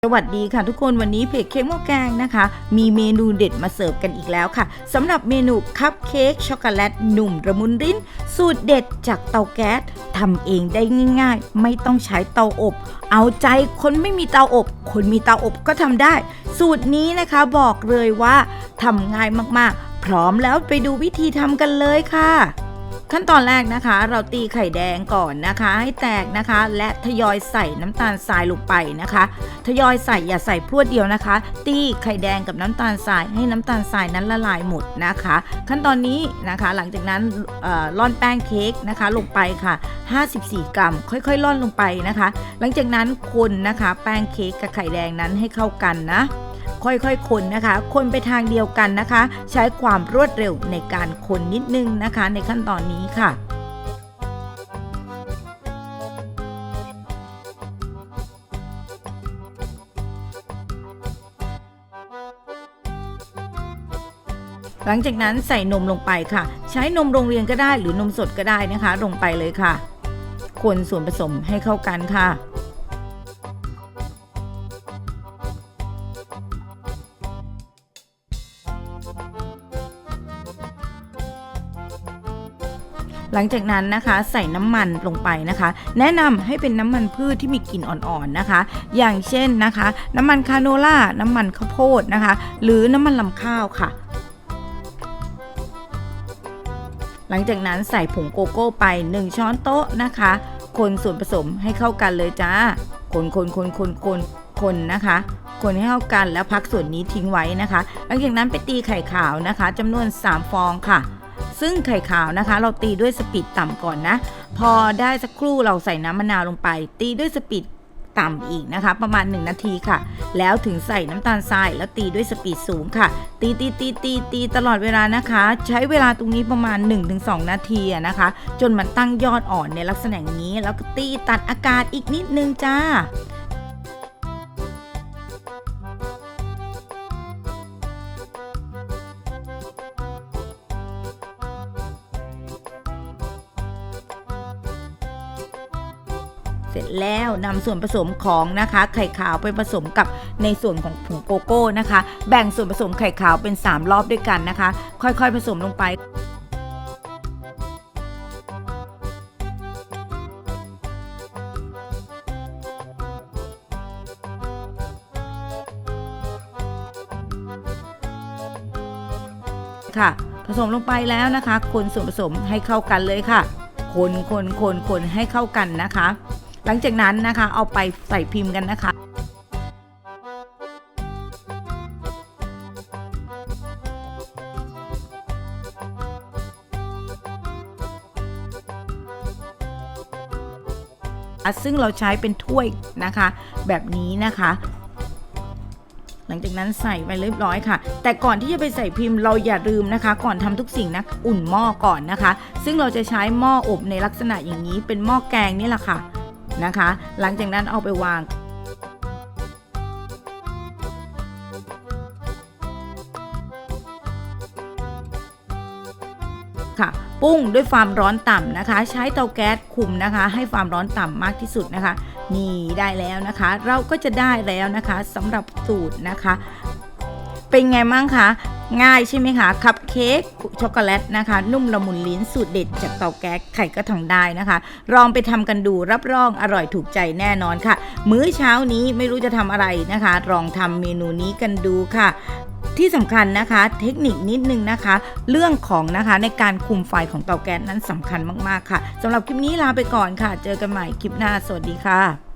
สวัสดีค่ะทุกคนวันนี้เพจเค้กหม้อแกงนะคะมีเมนูเด็ดมาเสิร์ฟกันอีกแล้วค่ะสำหรับเมนูคัพเค้กช็อกโกแลตหนุ่มละมุนลิ้นสูตรเด็ดจากเตาแก๊สทำเองได้ง่ายๆไม่ต้องใช้เตาอบเอาใจคนไม่มีเตาอบคนมีเตาอบก็ทำได้สูตรนี้นะคะบอกเลยว่าทำง่ายมากๆพร้อมแล้วไปดูวิธีทำกันเลยค่ะขั้นตอนแรกนะคะเราตีไข่แดงก่อนนะคะให้แตกนะคะและทยอยใส่น้ำตาลทรายลงไปนะคะทยอยใส่อย่าใส่พรวดเดียวนะคะตีไข่แดงกับน้ำตาลทรายให้น้ำตาลทรายนั้นละลายหมดนะคะขั้นตอนนี้นะคะหลังจากนั้นร่อนแป้งเค้กนะคะลงไปค่ะ54 กรัมค่อยๆร่อนลงไปนะคะหลังจากนั้นคนนะคะแป้งเค้กกับไข่แดงนั้นให้เข้ากันนะค่อยๆคนนะคะคนไปทางเดียวกันนะคะใช้ความรวดเร็วในการคนนิดนึงนะคะในขั้นตอนนี้ค่ะหลังจากนั้นใส่นมลงไปค่ะใช้นมโรงเรียนก็ได้หรือนมสดก็ได้นะคะลงไปเลยค่ะคนส่วนผสมให้เข้ากันค่ะหลังจากนั้นนะคะใส่น้ำมันลงไปนะคะแนะนำให้เป็นน้ำมันพืชที่มีกลิ่นอ่อนๆนะคะอย่างเช่นนะคะน้ำมันคาโนล่าน้ำมันข้าวโพดนะคะหรือน้ำมันลำข้าวค่ะหลังจากนั้นใส่ผงโกโก้ไป1 ช้อนโต๊ะนะคะคนส่วนผสมให้เข้ากันเลยจ้าคนนะคะคนให้เข้ากันแล้วพักส่วนนี้ทิ้งไว้นะคะหลังจากนั้นไปตีไข่ขาวนะคะจำนวน3 ฟองค่ะซึ่งไข่ขาวนะคะเราตีด้วยสปีดต่ำก่อนนะพอได้สักครู่เราใส่น้ำมะนาวลงไปตีด้วยสปีดต่ำอีกนะคะประมาณ1 นาทีค่ะแล้วถึงใส่น้ำตาลทรายแล้วตีด้วยสปีดสูงค่ะตีตลอดเวลานะคะใช้เวลาตรงนี้ประมาณ 1-2 นาทีนะคะจนมันตั้งยอดอ่อนในลักษณะนี้แล้วก็ตีตัดอากาศอีกนิดนึงจ้าเสร็จแล้วนำส่วนผสมของนะคะไข่ขาวไปผสมกับในส่วนของผงโกโก้นะคะแบ่งส่วนผสมไข่ขาวเป็น3 รอบด้วยกันนะคะค่อยๆผสมลงไปค่ะผสมลงไปแล้วนะคะคนส่วนผสมให้เข้ากันเลยค่ะคนให้เข้ากันนะคะหลังจากนั้นนะคะเอาไปใส่พิมพ์กันนะคะซึ่งเราใช้เป็นถ้วยนะคะแบบนี้นะคะหลังจากนั้นใส่ไปเรียบร้อยค่ะแต่ก่อนที่จะไปใส่พิมพ์เราอย่าลืมนะคะก่อนทำทุกสิ่งนะอุ่นหม้อก่อนนะคะซึ่งเราจะใช้หม้ออบในลักษณะอย่างนี้เป็นหม้อแกงนี่แหละค่ะนะคะหลังจากนั้นเอาไปวางค่ะปุ้งด้วยความร้อนต่ำนะคะใช้เตาแก๊สคุมนะคะให้ความร้อนต่ำมากที่สุดนะคะนี่ได้แล้วนะคะเราก็จะได้แล้วนะคะสำหรับสูตรนะคะเป็นไงบ้างคะง่ายใช่ไหมคะคัพเค้กช็อกโกแลตนะคะนุ่มละมุนลิ้นสูตรเด็ดจากเตาแก๊สใครก็ทำได้นะคะลองไปทำกันดูรับรองอร่อยถูกใจแน่นอนค่ะมื้อเช้านี้ไม่รู้จะทำอะไรนะคะลองทำเมนูนี้กันดูค่ะที่สำคัญนะคะเทคนิคนิดนึงนะคะเรื่องของนะคะในการคุมไฟของเตาแก๊สนั้นสำคัญมากๆค่ะสำหรับคลิปนี้ลาไปก่อนค่ะเจอกันใหม่คลิปหน้าสวัสดีค่ะ